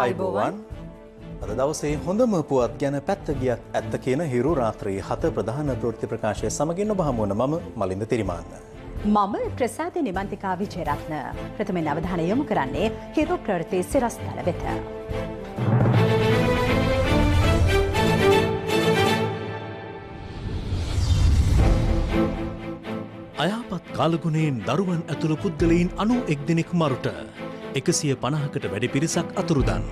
ආයුබෝවන්. අද දවසේ හොඳම පුවත් ගැන පැත්ත ගියත් ඇත්ත කියන හිරු රාත්‍රී 7 ප්‍රධාන ප්‍රවෘත්ති ප්‍රකාශය සමගින් ඔබ හමු වන මම මලින්ද තිරිමාන්න. මම ප්‍රසාද නිමන්තිකා විජේරත්න. ප්‍රථමයෙන් අවධානය යොමු කරන්නේ හිරු ප්‍රවෘත්ති සිරස්තල වෙත. අයහපත් කාලගුණයෙන් දරුවන් ඇතුළු පුද්ගලයින් 91 දෙනෙක් මරුට 150කට වැඩි පිරිසක් අතුරුදන්.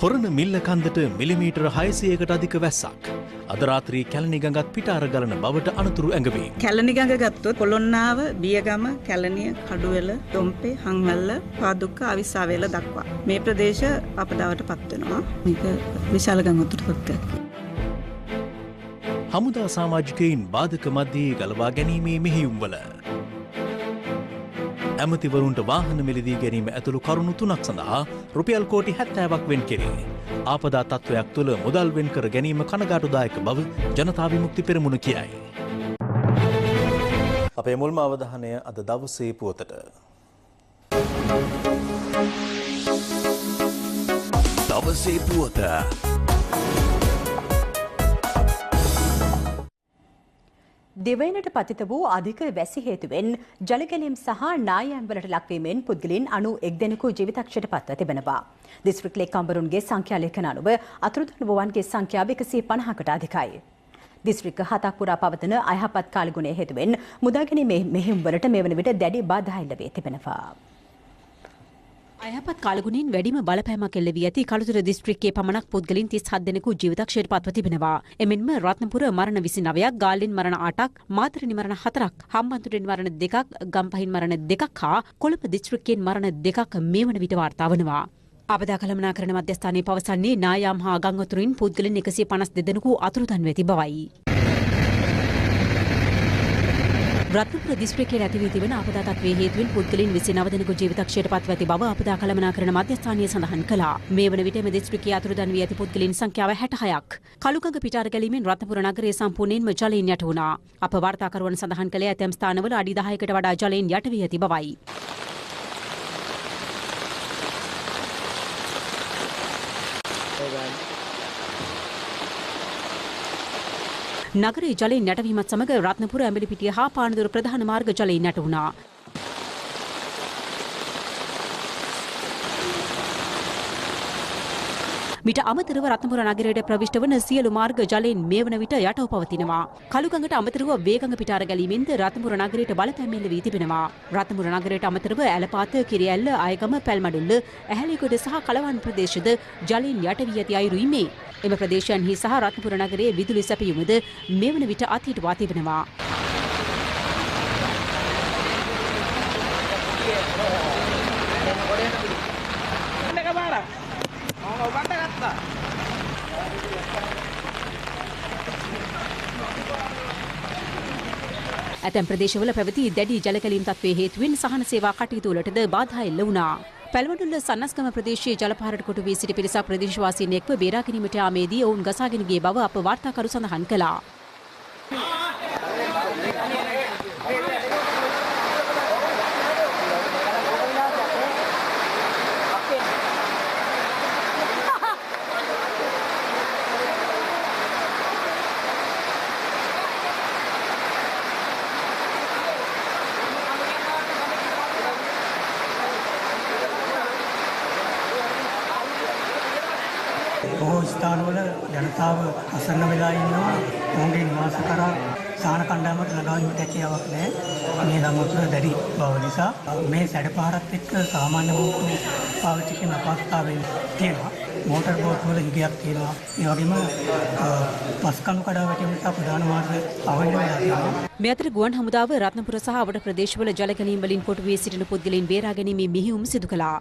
හොරණ මිල්ල කන්දට මිලිමීටර 600කට අධික වැස්සක්. අද රාත්‍රී කැලණි ගඟත් පිටාර ගලන බවට අනතුරු ඇඟවේ. කැලණි ගඟ ගත්තොත් පොළොන්නාව, බියගම, කැලණිය, කඩුවෙල, තොම්පේ, හංවැල්ල, පාදුක්ක, අවිස්සාවේල දක්වා මේ ප්‍රදේශ අපදාවට පත් වෙනවා. මේක විශාල ගඟ උතුරට හමුදා සමාජිකයින් බාධක මැද්දේ ගලවා ගැනීමේ මෙහෙයුම්වල ඇමතිවරුන්ට වාහන මිලදී ගැනීම ඇතුළු කරුණු 3ක් සඳහා රුපියල් කෝටි 70ක් වෙන් කෙරේ. ආපදා තත්ත්වයක් තුළ මුදල් වෙන් කර ගැනීම කනගාටුදායක බව ජනතා විමුක්ති පෙරමුණ කියයි. අපේ මුල්ම අවධානය අද දවසේ පුවතට. දවසේ පුවත. දෙවයිනට පතිත වූ අධික වැසි හේතුවෙන් ජලගැලීම් සහ නායයන්වලට ලක්වීමෙන් පුද්ගලයන් 91 දෙනෙකු ජීවිතක්ෂයට පත්ව තිබෙනවා. දිස්ත්‍රික් ලේකම්වරුන්ගේ සංඛ්‍යා ලේඛන අනුව අතුරුදන් වූවන්ගේ සංඛ්‍යාව 150කට අධිකයි. දිස්ත්‍රික් 7ක් පුරා පවතින අයහපත් කාලගුණය හේතුවෙන් මුදාගැනීමේ මෙහෙයුම්වලට මේ වන විට දැඩි බාධා එල්ල වී තිබෙනවා. අයහපත් කාලගුණයෙන් වැඩිම බලපෑමක් එල්ල වී ඇති කළුතර දිස්ත්‍රික්කයේ පමණක් පුද්ගලයන් 37 දෙනෙකු ජීවිතක්ෂයට පත්ව තිබෙනවා. එමෙන්ම රත්නපුර මරණ 29ක්, ගාල්ලෙන් මරණ 8ක්, මාතරි මරණ 4ක්, හම්බන්තොටින් මරණ 2ක්, ගම්පහින් මරණ 2ක් හා කොළඹ දිස්ත්‍රික්කයෙන් මරණ 2ක් මේ වන විට වාර්තා වනවා. ආපදා කළමනාකරණ මධ්‍යස්ථානයේ පවසන්නේ නායාම් හා ගම් අතුරින් පුද්ගලයන් 152 දෙනෙකු අතුරුදන් වී ඇති බවයි. රත්නපුර දිස්ත්‍රික්කයේ ඇති වී තිබෙන ආපදා තත්ත්වයේ හේතුවෙන් පුද්ගලයන් 29 දෙනෙකු ජීවිතක්ෂයට පත්ව ඇති බව ආපදා කළමනාකරණ මධ්‍යස්ථානය සඳහන් කළා. මේ වන විට මේ දිස්ත්‍රික්කයේ අතුරුදන් වී ඇති පුද්ගලයන් සංඛ්‍යාව 66ක්. කළුගඟ පිටාර ගැලීමෙන් රත්නපුර නගරය සම්පූර්ණයෙන්ම ජලයෙන් යට වුණා. අප වාර්තාකරුවන් සඳහන් කළේ ඇතැම් ස්ථානවල අඩි 10කට වඩා ජලයෙන් යට වී ඇති බවයි. නගරයේ ජලයෙන් යටවීමත් සමග රත්නපුර ඇඹිලිපිටිය හා පානදුර ප්‍රධාන මාර්ග ජලයෙන් යට වුණා. මිට අමතරව රත්නපුර නගරයට ප්‍රවිෂ්ඨ වන සියලු මාර්ග ජලයෙන් මේ වන විට යටව පවතිනවා. කළුගඟට අමතරව වේගඟ පිටාර ගැලීමෙන්ද රත්නපුර නගරයට බලපෑම් එල්ල වී තිබෙනවා. රත්නපුර නගරයට අමතරව ඇලපාත, කිරිඇල්ල, අයගම, පැල්මඩුල්ල, ඇහැලිගොඩ සහ කලවන් ප්‍රදේශද ජලයෙන් යට වී ඇති අයුරුයි මේ. එම ප්‍රදේශයන්හි සහ රත්නපුර නගරයේ විදුලි සැපයුමද මේ වන විට අත්හිටුවා තිබෙනවා. ඇතැම් ප්‍රදේශවල පැවති දැඩි ජලකැලීම් තත්ත්වයේ හේතුවෙන් සහන සේවා කටයුතු වලටද බාධා එල්ල වුණා. පැල්වඩුල්ල සන්නස්ගම ප්‍රදේශයේ ජලපාරට කොටු වී සිටි පිරිසක් ප්‍රදේශවාසීන් එක්ව බේරා ගැනීමට යාමේදී ඔවුන් ගසාගෙන ගිය බව අප වාර්තාකරු සඳහන් කළා. බොහෝ ස්ථානවල ජනතාව අසන්න වෙලා ඉන්නවා. ඔවුන්ගේ නිවාස කරා සාහන කණ්ඩායමට ළඟා වීමට හැකියාවක් නැහැ. මේ ගම්වතුර දැඩි බව නිසා මේ සැඩපාරත් එක්ක සාමාන්‍ය බෝට්ටු පාවිච්චි කරන අපහසුතාවයන් තියෙනවා. මෝටර් බෝට් වල හිගයක් තියෙනවා. ඒ වගේම පස්කණු කඩා වැටීම නිසා ප්‍රධාන මාර්ග අවහිර වෙලා තියෙනවා. මේ අතර ගුවන් හමුදාව රත්නපුර සහ අවට ප්‍රදේශවල ජලකැලීම් වලින් කොටු වී සිටින පුද්ගලයන් බේරා ගැනීමේ මෙහෙයුම් සිදු කළා.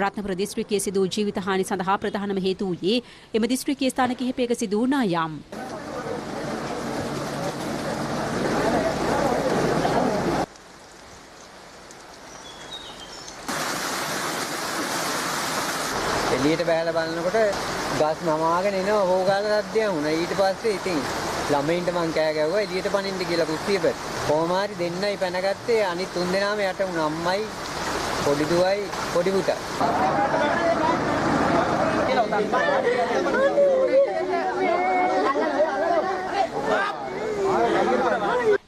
රත්නපුර දිස්ත්‍රික්කයේ සිදු ජීවිත හානි සඳහා ප්‍රධානම හේතු වූයේ එම දිස්ත්‍රික්කයේ ස්ථාන කිහිපයක සිදු වූ නායම්. එළියට බහලා බලනකොට ගස් නමාගෙන එනවා හොගාල සද්දයක් වුණා. ඊට පස්සේ ඉතින් ළමයින්ට මං කෑ ගැව්වා එළියට පනින්න කියලා කුස්සියකට. කොහොම හරි දෙන්නයි පැනගත්තේ. අනිත් තුන් දෙනාම යට වුණා. අම්මයි පොඩි දුවයි පොඩි පුතා.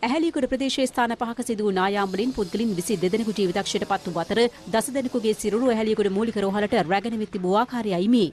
ඇහැලියගොඩ ප්‍රදේශයේ ස්ථාන පහක සිදු වූ නායාම් වලින් පුද්ගලින් 22 දෙනෙකු ජීවිතක්ෂයට පත් වූ අතර 10 දෙනෙකුගේ සිරුරු ඇහැලියගොඩ මූලික රෝහලට රැගෙන වෙත් තිබූ ආකාරයයි මේ.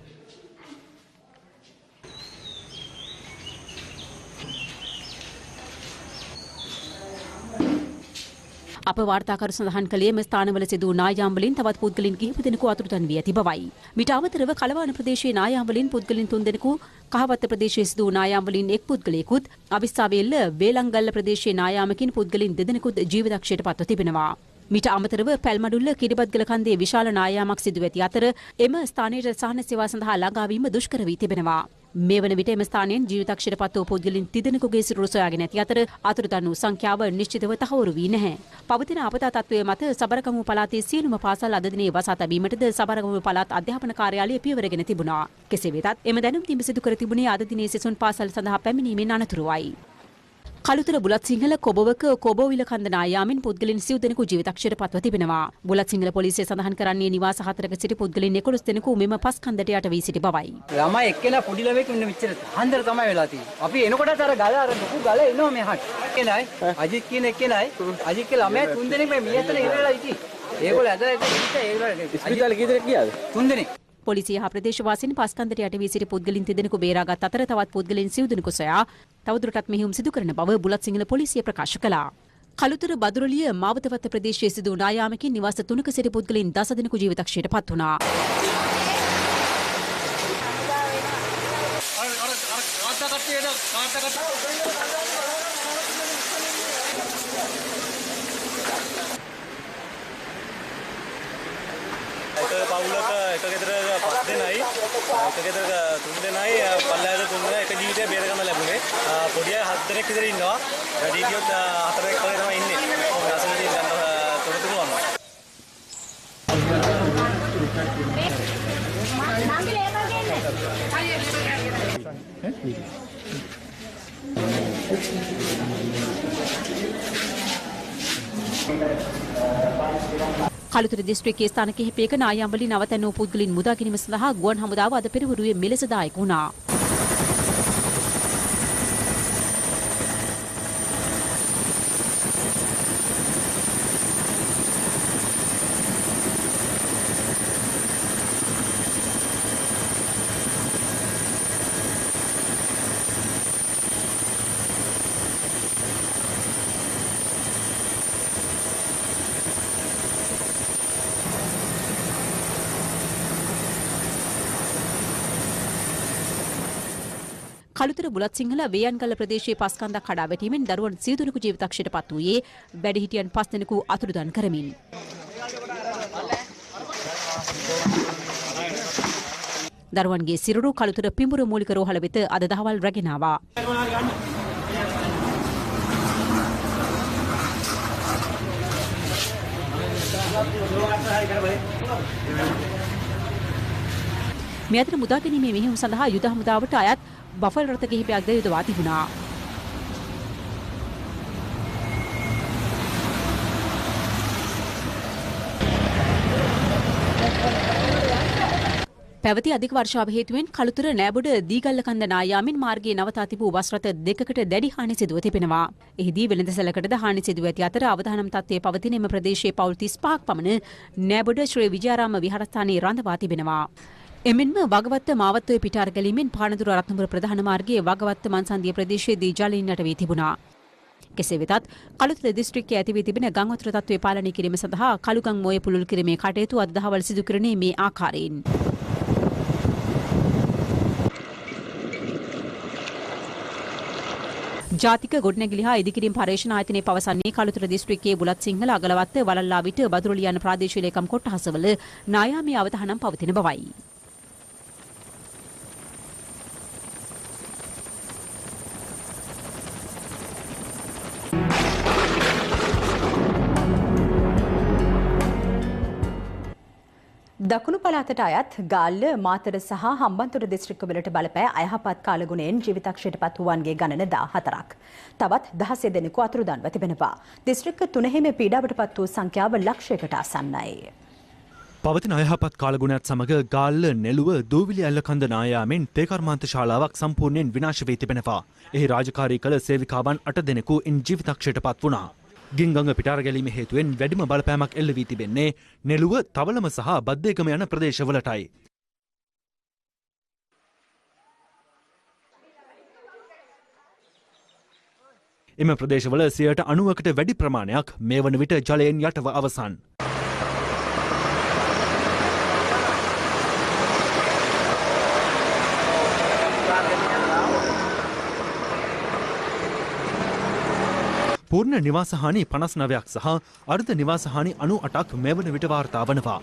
අප වාර්තාකරු සඳහන් කළේ මෙම ස්ථානවල සිදු වූ නායාම් වලින් තවත් පුද්ගලින් කිහිප දෙනෙකු අතුරුදන් වී ඇති බවයි. මීට අමතරව කලවාන ප්‍රදේශයේ නායාම් වලින් පුද්ගලින් 3 දෙනෙකු, කහවත්ත ප්‍රදේශයේ සිදු වූ නායාම් වලින් එක් පුද්ගලයෙකුත්, අවිස්සාවේල්ල වේලංගල්ල ප්‍රදේශයේ නායාමකින් පුද්ගලින් 2 දෙනෙකුත් ජීවිතක්ෂයට පත්ව තිබෙනවා. මීට අමතරව පැල්මඩුල්ල කිරිබත්ගල කන්දේ විශාල නායාමක් සිදු ඇති අතර එම ස්ථානයේ සහන සේවා සඳහා ළඟා වීම දුෂ්කර වී තිබෙනවා. මේ වන විට එම ස්ථානයෙන් ජීවිතක්ෂයට පත් වූ පුද්ගලින් 30 දෙනෙකුගේ සිරුරු සොයාගෙන ඇති අතර අතුරුදන් වූ සංඛ්‍යාව නිශ්චිතව තහවුරු වී නැහැ. පවතින ආපදා තත්ත්වයේ මත සබරගමුව පළාතේ සියලුම පාසල් අද දිනේ වසා තැබීමටද සබරගමුව පළාත් අධ්‍යාපන කාර්යාලය පියවරගෙන තිබුණා. කෙසේ වෙතත් එම දැනුම් දීම සිදු කර තිබුණේ අද දිනේ සෙසුන් පාසල් සඳහා පැමිණීමෙන් අනතුරුවයි. කළුතර බුලත් සිංහල කොබවක කොබෝවිල කන්ද නායාමින් පුද්ගලින් 7 දෙනෙකු ජීවිතක්ෂයට පත්ව තිබෙනවා. බුලත් සිංහල පොලිසිය සඳහන් කරන්නේ නිවාස 4ක සිටි පුද්ගලින් 11 දෙනෙකු මෙම පස් කන්දට යට වී සිටි බවයි. ළමයි එක්කෙනා පොඩි ළමෙක් ඉන්න මෙච්චර හන්දර තමයි වෙලා තියෙන්නේ. අපි එනකොටත් අර ගල අර ලොකු ගල එනවා මෙහාට. එක්කෙනයි අජිත් කියන එක්කෙනයි අජිත්ගේ ළමයා 3 දෙනෙක් මේ මියතන ඉරලා ඉති. ඒගොල්ලෝ ඇදලා ඒගොල්ලෝ ඉස්පිරිතාලේ කී දෙනෙක් ගියාද? 3 දෙනෙක්. පොලිසිය හා ප්‍රදේශවාසීන් පස් කන්දට යට වී සිටි පුද්ගලින් 30 දෙනෙකු බේරාගත් අතර තවත් පුද්ගලින් 7 දෙනෙකු සොයා තවදුරටත් මෙහෙයුම් සිදු කරන බව බුලත් සිංහල පොලිසිය ප්‍රකාශ කළා. කළුතර බදුරලිය මාවතවත්ත ප්‍රදේශයේ සිදු වූ නායාමකින් නිවාස 3ක සිටි පුද්ගලින් 10 දෙනෙකු ජීවිතක්ෂයට පත් වුණා. පවුලක එක ගෙදරක 5 දෙනයි එක ගෙදරක 3 දෙනයි පල්ලෑද 3 දෙනා එක ජීවිතය බේර ගන්න ලැබුණේ. පොඩි අය 7 දෙනෙක් විතර ඉන්නවා. වැඩි කියොත් 4 දෙනෙක් වගේ තමයි ඉන්නේ. ඔව් අසලදී ගන්න තොරතුරු වුණා. කළුතර දිස්ත්‍රික්කයේ ස්ථාන කිහිපයක නායාම් වලින් නවතැන් වූ පුද්ගලින් මුදා ගැනීම සඳහා ගුවන් හමුදාව අද පෙරවරුවේ මෙලෙස දායක වුණා. කළුතර බුලත් සිංහල වේයන්ගල්ල ප්‍රදේශයේ පස් කන්දක් කඩා වැටීමෙන් දරුවන් 7 දෙනෙකු ජීවිතක්ෂයට පත් වූයේ වැඩිහිටියන් 5 දෙනෙකු අතුරුදන් කරමින්. දරුවන්ගේ සිරුරු කළුතර පිඹුර මූලික රෝහල වෙත අද දහවල් රැගෙන ආවා. මේ අතර මුදා ගැනීමේ මෙහෙයුම් සඳහා යුද හමුදාවට අයත් බෆල් රථ කිහිපයක්ද යොදවා තිබුණා. පැවති අධික වර්ෂාව හේතුවෙන් කළුතර නෑබොඩ දීගල්ල කන්ද නායාමින් මාර්ගයේ නවතා තිබූ බස් රථ දෙකකට දැඩි හානි සිදුව තිබෙනවා. එහිදී වෙළඳසැලකටද හානි සිදුව ඇති අතර අවදානම් තත්ත්වයේ පවතින එම ප්‍රදේශයේ පවුල් 35ක් පමණ නෑබොඩ ශ්‍රී විජයාරාම විහාරස්ථානයේ රඳවා තිබෙනවා. එමෙන්ම වගවත්ත මාවත්තේ පිටාර ගැලීමෙන් පානදුර රත්නපුර ප්‍රධාන මාර්ගයේ වගවත්ත මන්සන්දිය ප්‍රදේශයේදී ජලයින්නට වී තිබුණා. කෙසේ වෙතත් කළුතර දිස්ත්‍රික්කයේ ඇති වී තිබෙන ගම් වතුර තත්ත්වය පාලනය කිරීම සඳහා කළුගම් මොය පුළුල් කිරීමේ කටයුතු අද දහවල් සිදු කරන්නේ මේ ආකාරයෙන්. ජාතික ගොඩනැගිලි හා ඉදිකිරීම් පර්යේෂණ ආයතනයේ පවසන්නේ කළුතර දිස්ත්‍රික්කයේ බුලත් සිංහල අගලවත්ත වලල්ලා විට බදුරුලි යන ප්‍රාදේශීය ලේකම් කොට්ටහසවල නායාමී අවධානම් පවතින බවයි. දකුණු පළාතට අයත් ගාල්ල මාතර සහ හම්බන්තොට දිස්ත්‍රික්කවලට බලපෑ අයහපත් කාලගුණයෙන් ජීවිතක්ෂයට පත් වූවන්ගේ ගණන 14ක්. තවත් 16 දෙනෙකු අතුරුදන්ව තිබෙනවා. දිස්ත්‍රික්ක 3 පීඩාවට පත් වූ සංඛ්‍යාව ලක්ෂයකට ආසන්නයි. පවතින අයහපත් කාලගුණයත් සමග ගාල්ල නෙළුව දූවිලි ඇල්ලකන්ද නායාමෙන් තේ කර්මාන්ත ශාලාවක් සම්පූර්ණයෙන් විනාශ වී තිබෙනවා. එහි රාජකාරී කළ සේවිකාවන් 8 දෙනෙකු ජීවිතක්ෂයට පත් වුණා. ගින්ගඟ පිටාර ගැලීම හේතුවෙන් වැඩිම බලපෑමක් එල්ල වී තිබෙන්නේ නෙළුව තවලම සහ බද්දේගම යන ප්‍රදේශවලටයි. එම ප්‍රදේශවල 90%කට වැඩි ප්‍රමාණයක් මේ වන විට ජලයෙන් යටව අවසන්. පූර්ණ නිවාසහානි 59ක් සහ අර්ධ නිවාසහානි 98ක් මේ වන විට වාර්තා වනවා.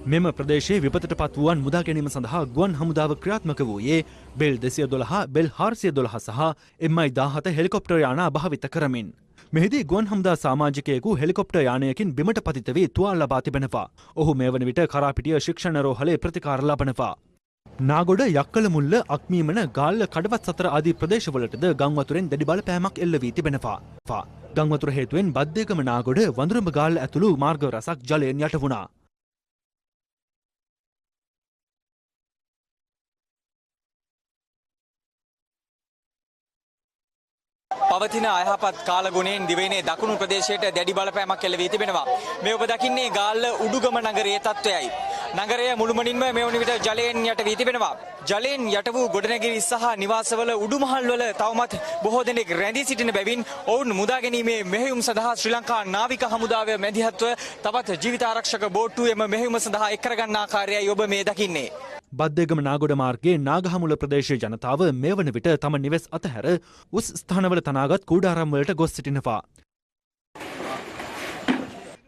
මෙම ප්‍රදේශයේ විපතට පත් වූවන් මුදා ගැනීම සඳහා ගුවන් හමුදාව ක්‍රියාත්මක වූයේ බෙල් 212 බෙල් 412 සහ MI-17 හෙලිකොප්ටර් යාන භාවිත කරමින්. මෙහිදී ගුවන් හමුදා සමාජිකයෙකු හෙලිකොප්ටර් යානයකින් බිමට පතිත වී තුවාල ලබා තිබෙනවා. ඔහු මේ වන විට කරාපිටිය ශික්ෂණ රෝහලේ ප්‍රතිකාර ලබනවා. නාගොඩ යක්කල මුල්ල අක්මීමන ගාල්ල කඩවත් සතර ආදී ප්‍රදේශවලටද ගංවතුරෙන් දැඩි බලපෑමක් එල්ල වී තිබෙනවා. ගංවතුර හේතුවෙන් බද්දේගම නාගොඩ වඳුරඹ ගාල්ල ඇතුළු මාර්ග රසක් ජලයෙන් යට වුණා. පවතින අයහපත් කාලගුණයෙන් දිවයිනේ දකුණු ප්‍රදේශයට දැඩි බලපෑමක් එල්ල වී තිබෙනවා. මේ ඔබ දකින්නේ ගාල්ල උඩුගම නගරයේ තත්ත්වයයි. නගරය මුළුමනින්ම මේ වන විට ජලයෙන් යට වී තිබෙනවා. ජලයෙන් යට වූ ගොඩනැගිලි සහ නිවාසවල උඩුමහල්වල තවමත් බොහෝ දෙනෙක් රැඳී සිටින බැවින් ඔවුන් මුදා ගැනීමේ මෙහෙයුම් සඳහා ශ්‍රී ලංකා නාවික හමුදාවේ මැදිහත්ව තවත් ජීවිත ආරක්ෂක බෝට්ටුව එම මෙහෙයුම සඳහා එක් කරගන්න ආකාරයයි ඔබ මේ දකින්නේ. බද්දේගම නාගොඩ මාර්ගයේ නාගහමුල ප්‍රදේශයේ ජනතාව මේ වන විට තම නිවෙස් අතහැර උස් ස්ථානවල තනාගත් කූඩාරම් වලට ගොස් සිටිනවා.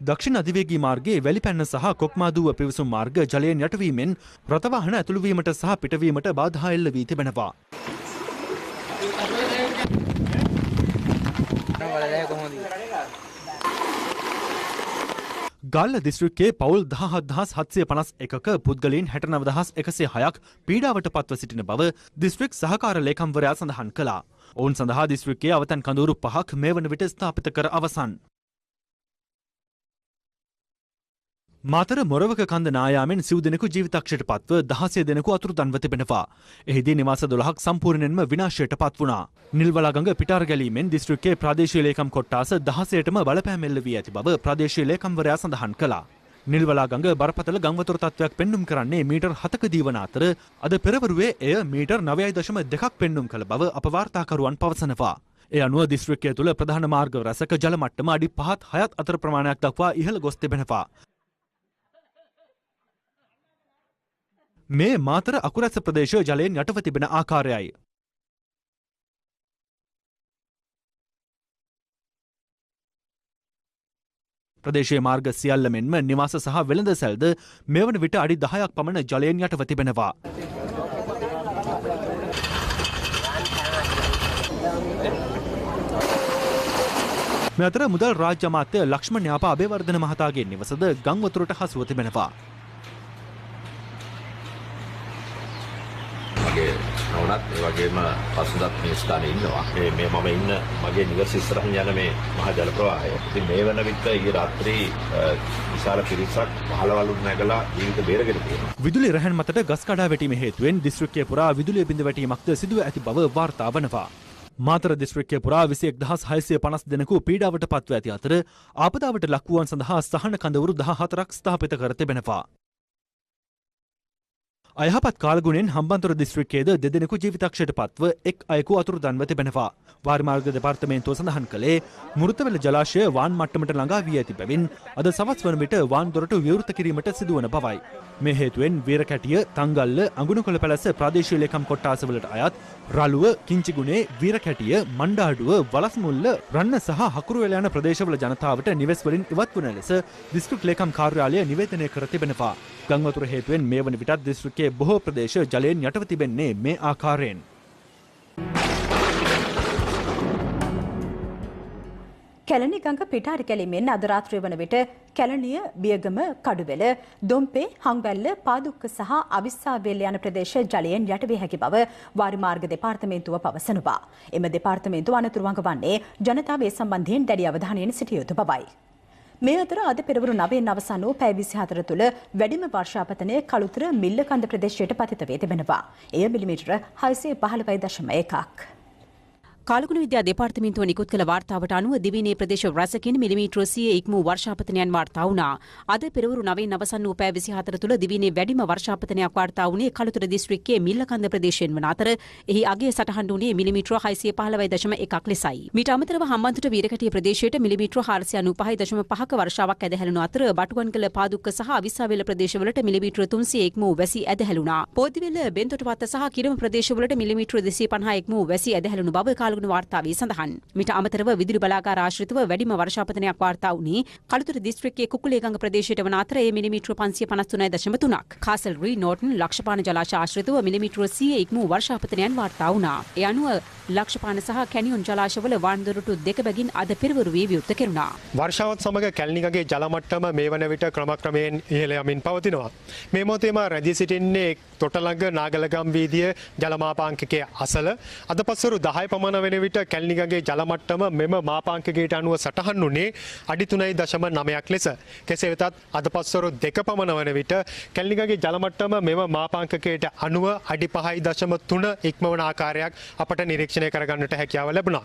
දක්ෂිණ අධිවේගී මාර්ගයේ වැලිපැන්න සහ කොක්මාදුව පිවිසුම් මාර්ග ජලයෙන් යටවීමෙන් රථවාහන ඇතුළුවීමට සහ පිටවීමට බාධා එල්ල වී තිබෙනවා. ගාල්ල දිස්ත්‍රික්කයේ පවුල් 17751ක පුද්ගලයන් 69106ක් පීඩාවට පත්ව සිටින බව දිස්ත්‍රික් සහකාර ලේකම්වරයා සඳහන් කළා. ඔවුන් සඳහා දිස්ත්‍රික්කයේ අවතන් කඳවුරු 5ක් මේ වන විට ස්ථාපිත කර අවසන්. මාතර මොරවක කන්ද නායාමෙන් සිව් දෙනෙකු ජීවිතක්ෂයට පත්ව 16 දෙනෙකු අතුරුදන්ව තිබෙනවා. එහිදී නිවාස 12ක් සම්පූර්ණයෙන්ම විනාශයට පත් වුණා. නිල්වලාගඟ පිටාර ගැලීමෙන් දිස්ත්‍රික්කයේ ප්‍රාදේශීය ලේකම් කොට්ටාස 16ටම බලපෑම් එල්ල වී ඇති බව ප්‍රාදේශීය ලේකම්වරයා සඳහන් කළා. නිල්වලාගඟ බරපතල ගංවතුර තත්ත්වයක් පෙන්눔 කරන්නේ මීටර් 7ක දීවන අතර අද පෙරවරුවේ එය මීටර් 9.2ක් පෙන්눔 කළ බව අප වාර්තාකරුවන් පවසනවා. ඒ අනුව දිස්ත්‍රික්කය තුළ ප්‍රධාන මාර්ග රැසක ජල මට්ටම අඩි 5-6 අතර ප්‍රමාණයක් දක්වා ඉහළ ගොස් තිබෙනවා. මේ මාතර අකුරැස්ස ප්‍රදේශය ජලයෙන් යටව තිබෙන ආකාරයයි. ප්‍රදේශයේ මාර්ග සියල්ල මෙන්ම නිවාස සහ වෙළඳ සැල්ද මේ වන විට අඩි 10ක් පමණ ජලයෙන් යටව තිබෙනවා. මේ අතර මුදල් රාජ්‍ය අමාත්‍ය ලක්ෂ්මන් යාපා අබේවර්ධන මහතාගේ නිවසද ගංවතුරට හසුව තිබෙනවා. නවනත් ඒ වගේම පසුදත් මේ ස්ථානයේ ඉන්නවා. මේ මම ඉන්න මගේ නිවස ඉස්සරහින් යන මේ මහ ජල ප්‍රවාහය. ඉතින් මේ වන විට ඊ රාත්‍රී විශාල පිරිසක් පහළවලුන් නැගලා ජීවිත බේරගෙන තියෙනවා. විදුලි රැහැන් මතට ගස් කඩා වැටීම හේතුවෙන් දිස්ත්‍රික්කය පුරා විදුලිය බිඳ වැටීමක්ද සිදුව ඇති බව වාර්තා වනවා. මාතර දිස්ත්‍රික්කය පුරා 21650 දෙනෙකු පීඩාවට පත්ව ඇති අතර ආපදාවට ලක්වුවන් සඳහා සහන කඳවුරු 14ක් ස්ථාපිත කර තිබෙනවා. අයහපත් කාලගුණෙන් හම්බන්තොට දිස්ත්‍රික්කයේද දෙදෙනෙකු ජීවිතක්ෂයට පත්ව එක් අයෙකු අතුරුදන්ව තිබෙනවා. වාරිමාර්ග දෙපාර්තමේන්තුව සඳහන් කළේ මුරුතවැල ජලාශය වාන් මට්ටමට ළඟා වී ඇති බැවින් අද සවස් වන විට වාන් දොරටු විවෘත කිරීමට සිදුවන බවයි. මේ හේතුවෙන් වීරකැටිය, තංගල්ල, අඟුණකොළ පැලැස්ස ප්‍රාදේශීය ලේකම් කොට්ටාසවලට අයත් රළුව, කිංචිගුණේ, වීරකැටිය, මණ්ඩාඩුව, වලස්මුල්ල, රන්න සහ හකුරුවෙල යන ප්‍රදේශවල ජනතාවට නිවෙස් වලින් ඉවත් වන ලෙස දිස්ත්‍රික් ලේකම් කාර්යාලය නිවේදනය කර තිබෙනවා. ගංවතුර හේතුවෙන් මේ වන විටත් දිස්ත්‍රික්කයේ බොහෝ ප්‍රදේශ ජලයෙන් යටව තිබෙන්නේ මේ ආකාරයෙන්. කැලණි ගඟ පිටාරි කැලීමෙන් අද රාත්‍රිය වන විට කැලණිය, බියගම, කඩුවෙල, දොම්පේ, හංවැල්ල, පාදුක්ක සහ අවිස්සාවේල යන ප්‍රදේශ ජලයෙන් යට විය හැකි බව වාරිමාර්ග දෙපාර්තමේන්තුව පවසනවා. එම දෙපාර්තමේන්තුව අනතුරු වඟවන්නේ ජනතාව ඒ සම්බන්ධයෙන් දැඩි අවධානයෙන් සිටිය යුතු බවයි. මේ අතර අද පෙරවරු 9 අවසන් වූ පැය 24 තුළ වැඩිම වර්ෂාපතනය කළුතර මිල්ලකන්ද ප්‍රදේශයට පතිත වේ තිබෙනවා. එය මිලිමීටර 615.1ක්. කාලගුණ විද්‍යා දෙපාර්තමේන්තුව නිකුත් කළ වාර්තාවට අනුව දිවයිනේ ප්‍රදේශ රැසකින් මිලිමීටර 100 ඉක්මූ වර්ෂාපතනයන් වාර්තා වුණා. අද පෙරවරු 9 අවසන් වූ පැය 24 තුළ දිවයිනේ වැඩිම වර්ෂාපතනයක් වාර්තා වුණේ කළුතර දිස්ත්‍රික්කයේ මිල්ලකන්ද ප්‍රදේශයෙන් වන අතර එහි අගය සටහන් වුණේ මිලිමීටර 615.1ක් ලෙසයි. මීට අමතරව හම්බන්තොට වීරකැටිය ප්‍රදේශයට මිලිමීටර 495.5ක වර්ෂාවක් ඇදහැළුණු අතර බටුගන්කල, පාදුක්ක සහ අවිස්සාවේල ප්‍රදේශවලට මිලිමීටර 300 ඉක්මූ වැසි ඇදහැළුණා. පොදිවෙල, බෙන්තොටපත්ත සහ කිරම ප්‍රදේශවලට මිලිමීටර 250 ඉක්මූ වැසි ඇදහැළුණු බව කාලගුණ වාර්තාවේ සඳහන්. මීට අමතරව විදුලි බලාගාර ආශ්‍රිතව වැඩිම වර්ෂාපතනයක් වාර්තා වුණේ කළුතර දිස්ත්‍රික්කයේ කුකුලේගඟ ප්‍රදේශයට වන අතර ඒ මිලිමීටර 553.3ක්. කාසල් රී නෝටන් ලක්ෂපාන ජලාශය ආශ්‍රිතව මිලිමීටර 100 ඉක්මූ වර්ෂාපතනයන් වාර්තා වුණා. ඒ අනුව ලක්ෂපාන සහ කැනියොන් ජලාශවල වාන්දොරටු දෙක බැගින් අද පෙරවරු වී විවෘත කෙරුණා. වර්ෂාවත් සමග කැලණිගඟේ ජල මට්ටම මේ වන විට ක්‍රමක්‍රමයෙන් ඉහළ යමින් පවතිනවා. මේ මොහොතේම රැඳී සිටින්නේ තොටලඟ නාගලගම් වීදිය ජල මාපාංකකයේ අසල. අද පස්වරු 10 පමණ වෙන විට කැලණිගඟේ ජල මට්ටම මෙම මාපාංකකයට අනුව සටහන් වුණේ අඩි 3.9ක් ලෙස. කෙසේ වෙතත් අද පස්වරු 2 පමණ වන විට කැලණිගඟේ ජල මට්ටම මෙම මාපාංකකයට අනුව අඩි 5.3 ඉක්මවන ආකාරයක් අපට නිරීක්ෂණය කරගන්නට හැකියාව ලැබුණා.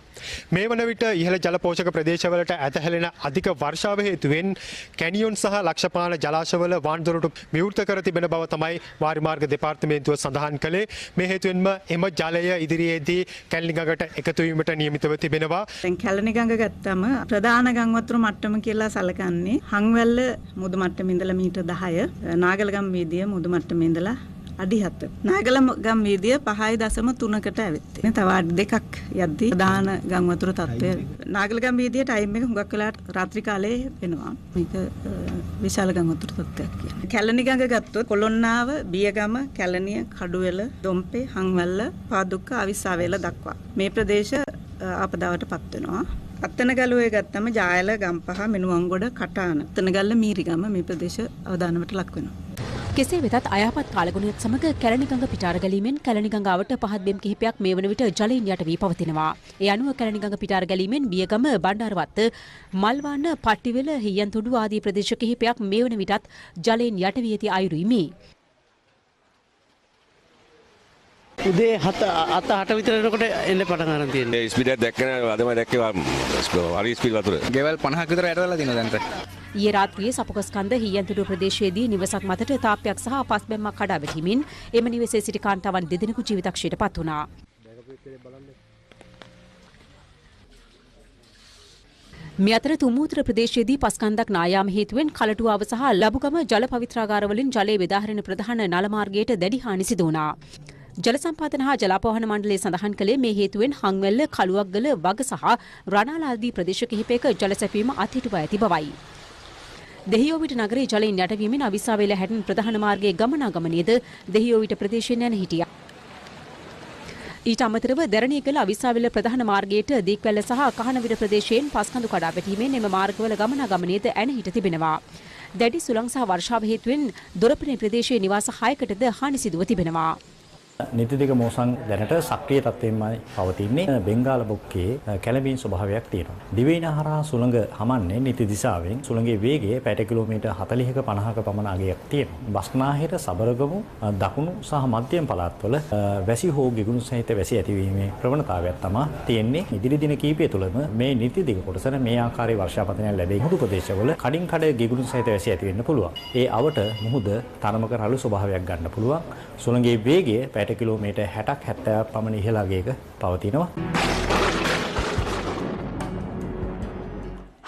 මේ වන විට ඉහළ ජල පෝෂක ප්‍රදේශවලට ඇතහැලෙන අධික වර්ෂාව හේතුවෙන් කැනියොන් සහ ලක්ෂපාන ජලාශවල වාන්දොරටු විවෘත කර තිබෙන බව තමයි වාරිමාර්ග දෙපාර්තමේන්තුව සඳහන් කළේ. මේ හේතුවෙන්ම එම ජලය ඉදිරියේදී කැලණිගඟට එකතු වීමට නියමිතව තිබෙනවා. දැන් කැලණි ගඟ ගත්තම ප්‍රධාන ගම් වතුර මට්ටම කියලා සැලකන්නේ හංවැල්ල මුදු මට්ටමේ ඉඳලා මීටර් 10, නාගලගම් වීදිය මුදු මට්ටමේ ඉඳලා අඩි 7. නාගලගම් වීදිය 5.3කට ඇවිත්. මේ තව අඩි 2ක් යද්දී ප්‍රධාන ගම් වතුර තත්ත්වය නාගලගම් වීදියේ ටයිම් එක හුඟක් වෙලාවට රාත්‍රී කාලේ වෙනවා. මේක විශාල ගම් වතුර තත්ත්වයක් කියන්නේ. කැලණි ගඟ ගත්තොත් කොළොන්නාව, බියගම, කැලණිය, කඩුවෙල, දොම්පේ, හංවැල්ල, පාදුක්ක, අවිස්සාවේල දක්වා මේ ප්‍රදේශ ආපදාවට පත් වෙනවා. අත්තනගලුවේ ගත්තම ජායල, ගම්පහ, මෙනුවන්ගොඩ, කටාන, අත්තනගල්ල, මීරිගම මේ ප්‍රදේශ අවදානමට ලක් වෙනවා. කෙසේ වෙතත් අයහපත් කාලගුණයත් සමග කැලණිගඟ පිටාර ගැලීමෙන් කැලණිගඟ අවට පහත් බෙම් කිහිපයක් මේ වන විට ජලයෙන් යට වී පවතිනවා. ඒ අනුව කැලණිගඟ පිටාර ගැලීමෙන් බියගම, බණ්ඩාරවත්ත, මල්වාන, පට්ටිවෙල, හියන්තුඩු ආදී ප්‍රදේශ කිහිපයක් මේ වන විටත් ජලයෙන් යට වී ඇති අයුරුයි මේ. උදේ 7 විතර එනකොට එන්න පටන් ගන්න තියෙනවා. ඒ ස්පීඩ් එක දැක්කම අදම දැක්කේ හරි ස්පීඩ් වතුර. ගෙවල් 50ක් විතර යට වෙලා තියෙනවා දැන්ට. ඊයේ රාත්‍රියේ සපුකස්කන්ද හියන්තුඩු ප්‍රදේශයේදී නිවසක් මතට තාප්පයක් සහ පස් බැම්මක් කඩා වැටීමෙන් එම නිවසේ සිටි කාන්තාවන් දෙදෙනෙකු ජීවිතක්ෂයට පත් වුණා. මේ අතර තුමූත්‍ර ප්‍රදේශයේදී පස්කන්දක් නායාම හේතුවෙන් කලටුවාව සහ ලබුගම ජල පවිත්‍රාගාරවලින් ජලය බෙදාහරින ප්‍රධාන නල මාර්ගයට දැඩි හානි සිදු වුණා. ජල සම්පාදන හා ජලාපවහන මණ්ඩලය සඳහන් කළේ මේ හේතුවෙන් හංවැල්ල, කළුවක්ගල, වග සහ රණාල ආදී ප්‍රදේශ කිහිපයක ජල සැපීම අත්හිටුවා ඇති බවයි. දෙහියෝවිට නගරයේ ජලයෙන් යටවීමෙන් අවිස්සාවේල හැටන් ප්‍රධාන මාර්ගයේ ගමනාගමනයේද දෙහියෝවිට ප්‍රදේශයෙන් යන හිටියා. ඊට අමතරව දැරණියකල අවිස්සාවේල ප්‍රධාන මාර්ගයට දීක්වැල්ල සහ කහනවිර ප්‍රදේශයෙන් පස්කඳු කඩා වැටීමෙන් එම මාර්ගවල ගමනාගමනයේද ඇන හිට තිබෙනවා. දැඩි සුළං සහ වර්ෂාව හේතුවෙන් දොරපනේ ප්‍රදේශයේ නිවාස 6කටද හානි සිදුව තිබෙනවා. නිතිදිග මෝසන් දැනට සක්‍රිය තත්ත්වයෙන්මයි පවතින්නේ. බෙන්ගාල බොක්කේ කැළඹීම් ස්වභාවයක් තියෙනවා. දිවයින හරහා සුළඟ හමන්නේ නිති දිශාවෙන්. සුළඟේ වේගය පැයට කිලෝමීටර් 40ක 50ක පමණ අගයක් තියෙනවා. බස්නාහිර, සබරගමු, දකුණු සහ මධ්‍යම පළාත්වල වැසි හෝ ගිගුණු සහිත වැසි ඇතිවීමේ ප්‍රවණතාවයක් තමයි තියෙන්නේ. ඉදිරි දින කිහිපය තුළම මේ නිතිදිග කොටසට මේ ආකාරයේ වර්ෂාපතනයක් ලැබෙයි. මුහුදු ප්‍රදේශවල කඩින් කඩ ගිගුණු සහිත වැසි ඇති වෙන්න පුළුවන්. ඒ අවට මුහුද තරමක රළු ස්වභාවයක් ගන්න පුළුවන්. සුළඟේ වේගය පැයට කිලෝමීටර් 60ක් 70ක් පමණ ඉහළ අගයක පවතිනවා.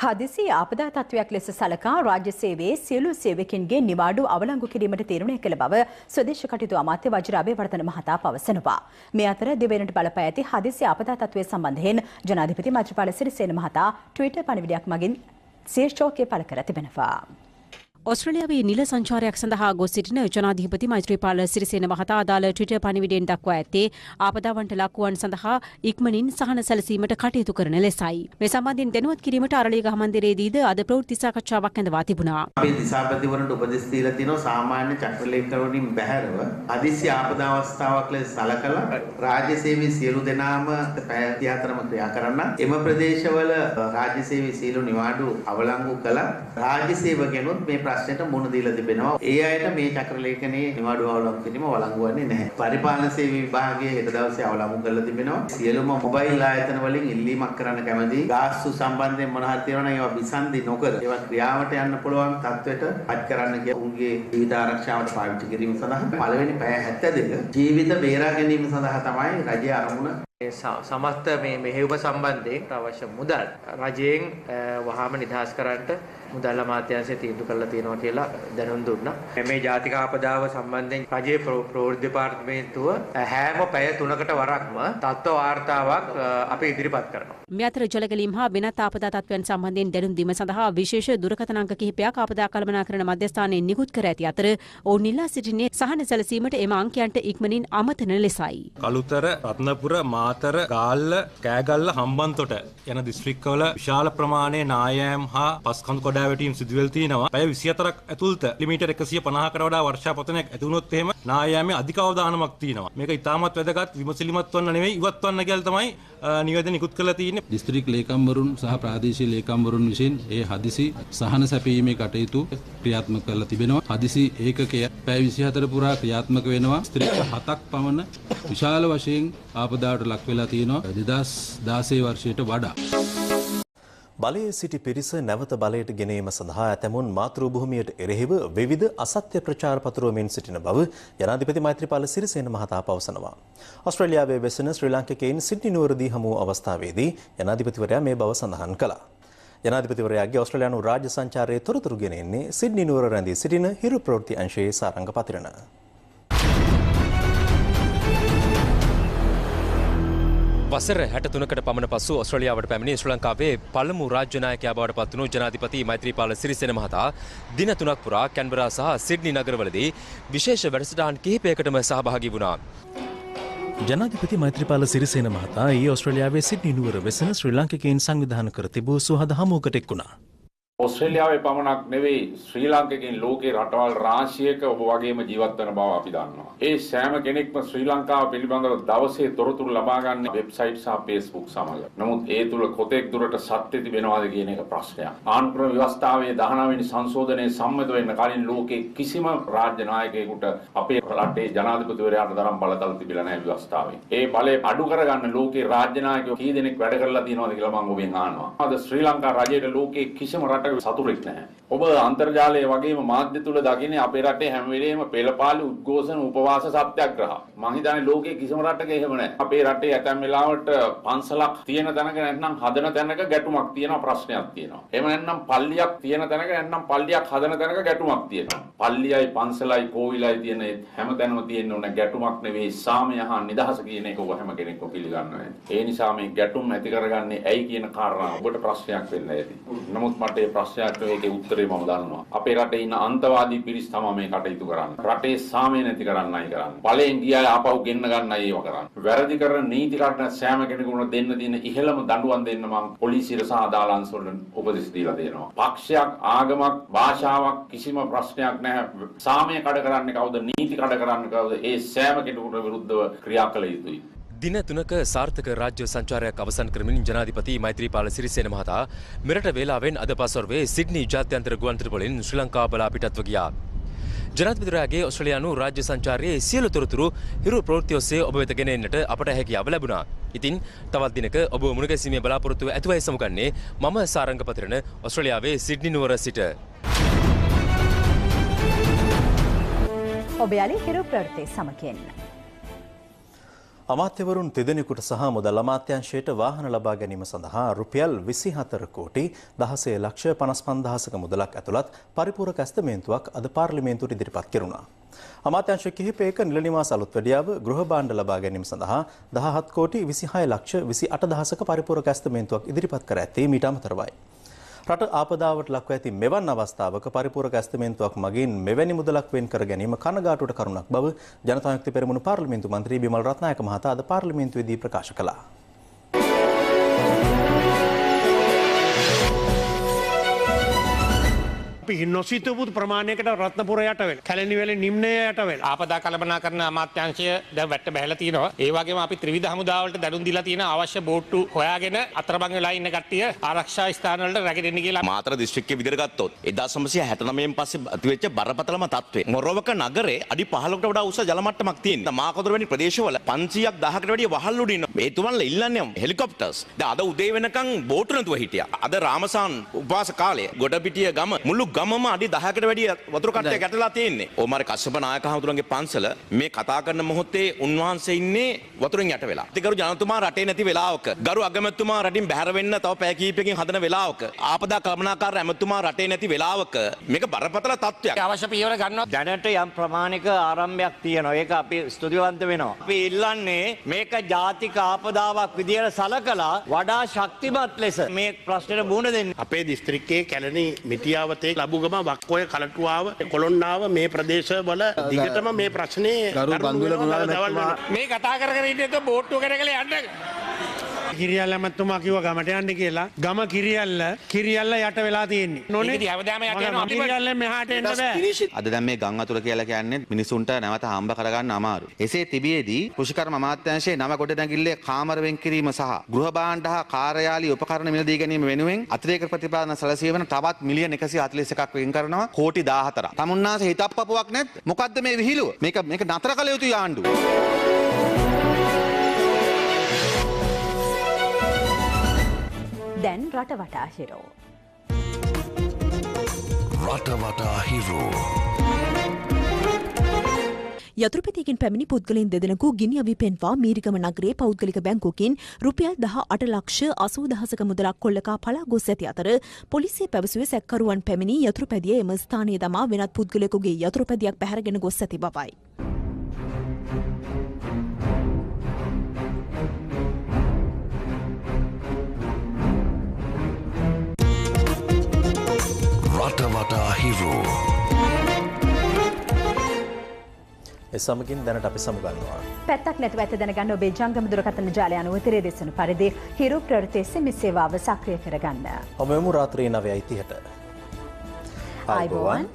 හදිසි ආපදා තත්ත්වයක් ලෙස සලකා රාජ්‍ය සේවයේ සියලු සේවකින්ගේ නිවාඩු අවලංගු කිරීමට තීරණය කළ බව ස්වදේශ කටයුතු අමාත්‍ය වජිර අබේවර්ධන මහතා පවසනවා. මේ අතර දිවයිනට බලපා ඇති හදිසි ආපදා තත්ත්වය සම්බන්ධයෙන් ජනාධිපති මෛත්‍රීපාල සිරිසේන මහතා ට්විටර් පණිවිඩයක් මගින් ශීර්ෂෝකය පළ කර තිබෙනවා. ඔස්ට්‍රේලියාවේ නිල සංචාරයක් සඳහා ගොස් සිටින ජනාධිපති මෛත්‍රීපාල සිරිසේන මහතා අදාළ ට්විටර් පණිවිඩයෙන් දක්වා ඇත්තේ ආපදාවන්ට ලක්වුවන් සඳහා ඉක්මනින් සහන සැලසීමට කටයුතු කරන ලෙසයි. මේ සම්බන්ධයෙන් දැනුවත් කිරීමට අරලියගහ මන්දිරයේදීද අද ප්‍රවෘත්ති සාකච්ඡාවක් ඇඳවා තිබුණා. අපි දිසාපතිවරුන්ට උපදෙස් දීලා තියෙනවා සාමාන්‍ය චක්‍රලේඛකවලින් බැහැරව හදිසි ආපදා අවස්ථාවක් ලෙස සලකලා රාජ්‍ය සේවයේ සියලු දෙනාම පැය 34ම ක්‍රියා කරන්න. එම ප්‍රදේශවල රාජ්‍ය සේවයේ සියලු නිවාඩු අවලංගු කළා. රාජ්‍ය සේවකයන්ොත් මේ ප්‍රශ්නයට මුහුණ දීලා තිබෙනවා. ඒ අයට මේ චක්‍රලේඛනයේ නිවාඩු අවලංගු කිරීම වළංගු වන්නේ නැහැ. පරිපාලන සේවා විභාගයේ හෙට දවසේ අවලංගු කරලා තිබෙනවා. සියලුම මොබයිල් ආයතන වලින් ඉල්ලීමක් කරන්න කැමැති. ගාස්තු සම්බන්ධයෙන් මොන හරි තියෙනවා නම් ඒවා විසන්දි නොකර ඒවා ක්‍රියාවට යන්න පුළුවන් තත්ත්වයට පත් කරන්න කිය උන්ගේ ජීවිත ආරක්ෂාවට පාවිච්චි කිරීම සඳහා පළවෙනි පැය 72 ජීවිත බේරා ගැනීම සඳහා තමයි රජයේ අරමුණ. සමස්ත මේ මෙහෙයුම සම්බන්ධයෙන් අවශ්‍ය මුදල් රජයෙන් වහාම නිදහස් කරන්නට මුදල් අමාත්‍යාංශය තීන්දුව කරලා තියෙනවා කියලා දැනුම් දුන්නා. මේ ජාතික ආපදාව සම්බන්ධයෙන් රජයේ ප්‍රවෘත්ති දෙපාර්තමේන්තුව හැම පැය 3කට වරක්ම තත්ත්ව වාර්තාවක් අපි ඉදිරිපත් කරනවා. මේ අතර ජලගැලීම් හා වෙනත් ආපදා තත්ත්වයන් සම්බන්ධයෙන් දැනුම් දීම සඳහා විශේෂ දුරකථන අංක කිහිපයක් ආපදා කළමනාකරණ මධ්‍යස්ථානයේ නිකුත් කර ඇති අතර ඔවුන් ඉල්ලා සිටින්නේ සහන සැලසීමට එම අංකයන්ට ඉක්මනින් අමතන ලෙසයි. කළුතර, රත්නපුර, මාතර, ගාල්ල, කෑගල්ල, හම්බන්තොට යන දිස්ත්‍රික්කවල විශාල ප්‍රමාණයේ නායෑම් හා පස්කඳු කඩා වැටීම් සිදුවෙල් තියෙනවා. පැය 24ක් ඇතුළත මිලිමීටර් 150කට වඩා වර්ෂාපතනයක් ඇති වුණොත් එහෙම නායෑමේ අධික අවදානමක් තියෙනවා. මේක ඉතාමත් වැදගත් විමසිලිමත් වන්න නෙවෙයි ඉවත් වන්න කියලා තමයි නිවේදන නිකුත් කරලා තියෙන්නේ. දිස්ත්‍රික් ලේකම්වරුන් සහ ප්‍රාදේශීය ලේකම්වරුන් විසින් ඒ හදිසි සහන සැපීමේ කටයුතු ක්‍රියාත්මක කරලා තිබෙනවා. හදිසි ඒකකය පැය 24 පුරා ක්‍රියාත්මක වෙනවා. දිස්ත්‍රික් 7ක් පමණ විශාල වශයෙන් ආපදාවට ලක් වෙලා තියෙනවා 2016 වර්ෂයට වඩා. බලයේ සිටි පිරිස නැවත බලයට ගෙනීම සඳහා ඇතැමුන් මාතෘ භූමියට එරෙහිව විවිධ අසත්‍ය ප්‍රචාර පතුරවමින් සිටින බව ජනාධිපති මෛත්‍රීපාල සිරිසේන මහතා පවසනවා. ඕස්ට්‍රේලියාවේ වෙසෙන ශ්‍රී ලාංකිකයින් සිඩ්නි නුවරදී හමු අවස්ථාවේදී ජනාධිපතිවරයා මේ බව සඳහන් කළා. ජනාධිපතිවරයාගේ ඕස්ට්‍රේලියානු රාජ්‍ය සංචාරයේ තොරතුරු ගෙන එන්නේ සිඩ්නි නුවර රැඳී සිටින හිරු ප්‍රවෘත්ති අංශයේ සාරංග පතිරණ. වසර 63කට පමණ පසු ඔස්ට්‍රේලියාවට පැමිණි ශ්‍රී ලංකාවේ පළමු රාජ්‍ය නායකයා බවට පත් වුණු ජනාධිපති මෛත්‍රීපාල සිරිසේන මහතා දින 3ක් පුරා කැන්බරා සහ සිඩ්නි නගරවලදී විශේෂ වැඩසටහන් කිහිපයකටම සහභාගී වුණා. ජනාධිපති මෛත්‍රීපාල සිරිසේන මහතා ඊයේ ඔස්ට්‍රේලියාවේ සිඩ්නි නුවර වෙසෙන ශ්‍රී ලාංකිකයින් සංවිධානය කර තිබූ සුහද හමුවකට එක් වුණා. ඔස්ට්‍රේලියාවේ පමණක් නෙවෙයි ශ්‍රී ලාංකිකයින් ලෝකේ රටවල් රාශියක ඔබ වගේම ජීවත් වෙන බව අපි දන්නවා. ඒ සෑම කෙනෙක්ම ශ්‍රී ලංකාව පිළිබඳව දවසේ තොරතුරු ලබා ගන්න වෙබ්සයිට් සහ Facebook සමග. නමුත් ඒ තුල කොතෙක් දුරට සත්‍ය තිබෙනවද කියන එක ප්‍රශ්නයක්. ආණ්ඩුක්‍රම ව්‍යවස්ථාවේ 19 වෙනි සංශෝධනයේ සම්මත වෙන්න කලින් ලෝකේ කිසිම රාජ්‍ය නායකයෙකුට අපේ රටේ ජනාධිපතිවරයාට තරම් බලතල තිබිලා නැහැ ව්‍යවස්ථාවේ. ඒ බලය අඩු කරගන්න ලෝකේ රාජ්‍ය නායකයෝ කී දෙනෙක් වැඩ කරලා තියෙනවද කියලා මම ඔබෙන් අහනවා. අද ශ්‍රී ලංකා රජයේ ලෝකේ කිසිම රටක සතුරෙක් නැහැ. ඔබ අන්තර්ජාලය වගේම මාධ්‍ය තුල දකින්නේ අපේ රටේ හැම වෙලේම පෙළපාලි උද්ඝෝෂණ උපවාස සත්‍යාග්‍රහ. මං හිතන්නේ ලෝකේ කිසිම රටක එහෙම නැහැ. අපේ රටේ ඇතැම් වෙලාවට පන්සලක් තියෙන තැනක නැත්නම් හදන තැනක ගැටුමක් තියෙනවා ප්‍රශ්නයක් තියෙනවා. එහෙම නැත්නම් පල්ලියක් තියෙන තැනක නැත්නම් පල්ලියක් හදන තැනක ගැටුමක් තියෙනවා. පල්ලියයි පන්සලයි කෝවිලයි තියෙන හැම තැනම තියෙන ඕන ගැටුමක් නෙවෙයි සාමය හා නිදහස කියන එක ඔබ හැම කෙනෙක්ම පිළිගන්නවා. ඒ නිසා මේ ගැටුම් ඇති කරගන්නේ ඇයි කියන කාරණා ඔබට ප්‍රශ්නයක් වෙන්න ඇති. නමුත් මට ඒ ප්‍රශ්නයක් ඒකේ උත්තරේ මම දන්නවා. අපේ රටේ ඉන්න අන්තවාදී පිරිස් තමයි මේ කටයුතු කරන්නේ. රටේ සාමය නැති කරන්නයි කරන්නේ. ඵලයෙන් ගියා ආපහු ගෙන්න ගන්නයි ඒව කරන්නේ. වැරදි කරන නීති කඩන සෑම කෙනෙකුට දෙන්න තියෙන ඉහළම දඬුවම් දෙන්න මම පොලිසියට සහ අදාළ අංශවලට උපදෙස් දීලා දෙනවා. පක්ෂයක්, ආගමක්, භාෂාවක් කිසිම ප්‍රශ්නයක් නැහැ. සාමය කඩ කරන්නේ කවුද? නීති කඩ කරන්නේ කවුද? ඒ සෑම කෙනෙකුට විරුද්ධව ක්‍රියා කළ යුතුයි. දින 3ක සාර්ථක රාජ්‍ය සංචාරයක් අවසන් කරමින් ජනාධිපති මෛත්‍රීපාල සිරිසේන මහතා මෙරට වේලාවෙන් අද පස්වරුවේ සිඩ්නි ජාත්‍යන්තර ගුවන්තොටුපළින් ශ්‍රී ලංකාව බලා පිටත්ව ගියා. ජනාධිපතිවරයාගේ ඔස්ට්‍රේලියානු රාජ්‍ය සංචාරයේ සියලු තොරතුරු හිරු ප්‍රවෘත්ති ඔස්සේ ඔබ වෙත ගෙන එන්නට අපට හැකියාව ලැබුණා. ඉතින් තවත් දිනක ඔබ මුණගැසීමේ බලාපොරොත්තුව ඇතිවයි සමුගන්නේ මම සාරංග පතිරණ ඔස්ට්‍රේලියාවේ සිඩ්නි නුවර සිට. ඔබ යාලි හිරු ප්‍රවෘත්ති සමගින් අමාත්‍යවරුන් තිදෙනෙකුට සහ මුදල් අමාත්‍යාංශයට වාහන ලබා ගැනීම සඳහා රුපියල් 24 කෝටි 16 ලක්ෂ 55,000ක මුදලක් ඇතුළත් පරිපූර්ණ ඇස්තමේන්තුවක් අද පාර්ලිමේන්තුවට ඉදිරිපත් කෙරුණා. අමාත්‍යාංශ කිහිපයක නිල නිවාස අලුත් වැඩියාව ගෘහ භාණ්ඩ ලබා ගැනීම සඳහා 17 කෝටි 26 ලක්ෂ 28,000ක පරිපූර්ණ ඇස්තමේන්තුවක් ඉදිරිපත් කර ඇත්තේ මීට අමතරවයි. රට ආපදාවට ලක්ව ඇති මෙවන් අවස්ථාවක පරිපූර්ණ ඇස්තමේන්තුවක් මගින් මෙවැනි මුදලක් වෙන් කර ගැනීම කනගාටුවට කරුණක් බව ජනතා විමුක්ති පෙරමුණු පාර්ලිමේන්තු මන්ත්‍රී බිමල් රත්නායක මහතා අද පාර්ලිමේන්තුවේදී ප්‍රකාශ කළා. නොසිතපු ප්‍රමාණයකට රත්නපුර යට වෙලා කැලණිවැල නිම්නය යට වෙලා ආපදා කළමනාකරණ අමාත්‍යාංශය දැන් වැට්ට බහැලා තියෙනවා. ඒ වගේම අපි ත්‍රිවිධ හමුදාවලට දැනුම් දීලා තියෙන අවශ්‍ය බෝට්ටු හොයාගෙන අතරමං වෙලා ඉන්න කට්ටිය ආරක්ෂා ස්ථාන වලට රැකෙන්න කියලා. මාතර දිස්ත්‍රික්කයේ විදිහට ගත්තොත් 1969න් පස්සේ ඇතිවෙච්ච බරපතලම තත්ත්වය. මොරවක නගරේ අඩි 15කට වඩා උස ජල මට්ටමක් තියෙනවා. මාකදුර වැනි ප්‍රදේශවල 500ක් 1000කට වැඩිය වහල් උඩ ඉන්න. මේ තුමන්ලා ඉල්ලන්නේ හෙලිකොප්ටර්ස්. දැන් අද උදේ වෙනකන් බෝට්ටු නැතුව හිටියා. අද රාමසාන් උපවාස කාලයේ ගොඩපිටිය ගම මුළු ගමම අඩි 10කට වැඩිය වතුර කට්ටයක් ගැටලා තියෙන්නේ. ඕමාරේ කස්සප නායක හමුදුරන්ගේ පන්සල මේ කතා කරන මොහොතේ උන්වහන්සේ ඉන්නේ වතුරෙන් යට වෙලා. ඉතින් ගරු ජනතුමා රටේ නැති වෙලාවක, ගරු අගමැතිතුමා රටින් බැහැර වෙන්න තව පැය කිහිපයකින් හදන වෙලාවක, ආපදා කළමනාකාර ඇමතුමා රටේ නැති වෙලාවක මේක බරපතල තත්ත්වයක්. අවශ්‍ය පියවර ගන්නවා. දැනට යම් ප්‍රමාණික ආරම්භයක් තියෙනවා. ඒක අපි ස්තුතිවන්ත වෙනවා. අපි ඉල්ලන්නේ මේක ජාතික ආපදාවක් විදියට සලකලා වඩා ශක්තිමත් ලෙස මේ ප්‍රශ්නෙට මුහුණ දෙන්න. අපේ දිස්ත්‍රික්කයේ කැලණි මිටියාවතේ ලබුගම වක්කොය කලටුවාව කොළොන්නාව මේ ප්‍රදේශවල දිගටම මේ ප්‍රශ්නේ මේ කතා කර ඉන්නේ බෝට්ටු කරකල යන්න. කිරියල්ල ඇමතුමා කිව්ව ගමට යන්න කියලා. ගම කිරියල්ල යට වෙලා තියෙන්නේ. නොනේ හැමදාම යට යනවා. කිරියල්ල මෙහාට එන්න බෑ. අද දැන් මේ ගම් වතුර කියලා කියන්නේ මිනිසුන්ට නැවත හම්බ කරගන්න අමාරුයි. එසේ තිබියේදී කෘෂිකර්ම අමාත්‍යාංශයේ නව ගොඩනැගිල්ලේ කාමර වෙන් කිරීම සහ ගෘහ භාණ්ඩ හා කාර්යාලීය උපකරණ මිලදී ගැනීම වෙනුවෙන් අතිරේක ප්‍රතිපාදන සැලසී වන තවත් මිලියන 141ක් වෙන් කරනවා කෝටි 14ක්. තමුන්නාසේ හිතප්පපුවක් නැත්. මොකද්ද මේ විහිළුව? මේක නතර කළ යුතුයි ආණ්ඩුව. දැන් රට වටා හිරෝ. රට වටා හිරෝ. යතුරුපැතියකින් පැමිණි පුද්ගලයන් දෙදෙනෙකු ගිනි අවි පෙන්වා මීරිගම නගරයේ පෞද්ගලික බැංකුවකින් රුපියල් 18 ලක්ෂ 80,000ක මුදලක් කොල්ලකා පලා ගොස් ඇති අතර පොලිසිය පැවසුවේ සැකකරුවන් පැමිණි යතුරුපැදිය එම ස්ථානයේ දමා වෙනත් පුද්ගලයෙකුගේ යතුරුපැදියක් පැහැරගෙන ගොස් ඇති බවයි. රට වටා හිරෝ. ඒ සමගින් දැනට අපි සමුගන්නවා. පැත්තක් නැතුව ඇත දැනගන්න ඔබේ ජංගම දුරකථන ජාලය අනුව තිරේ දෙසුණු පරිදි හිරු ප්‍රවෘත්ති SMS සේවාව සක්‍රිය කරගන්න. ඔබ යමු රාත්‍රී 9:30ට. ආයුබෝවන්.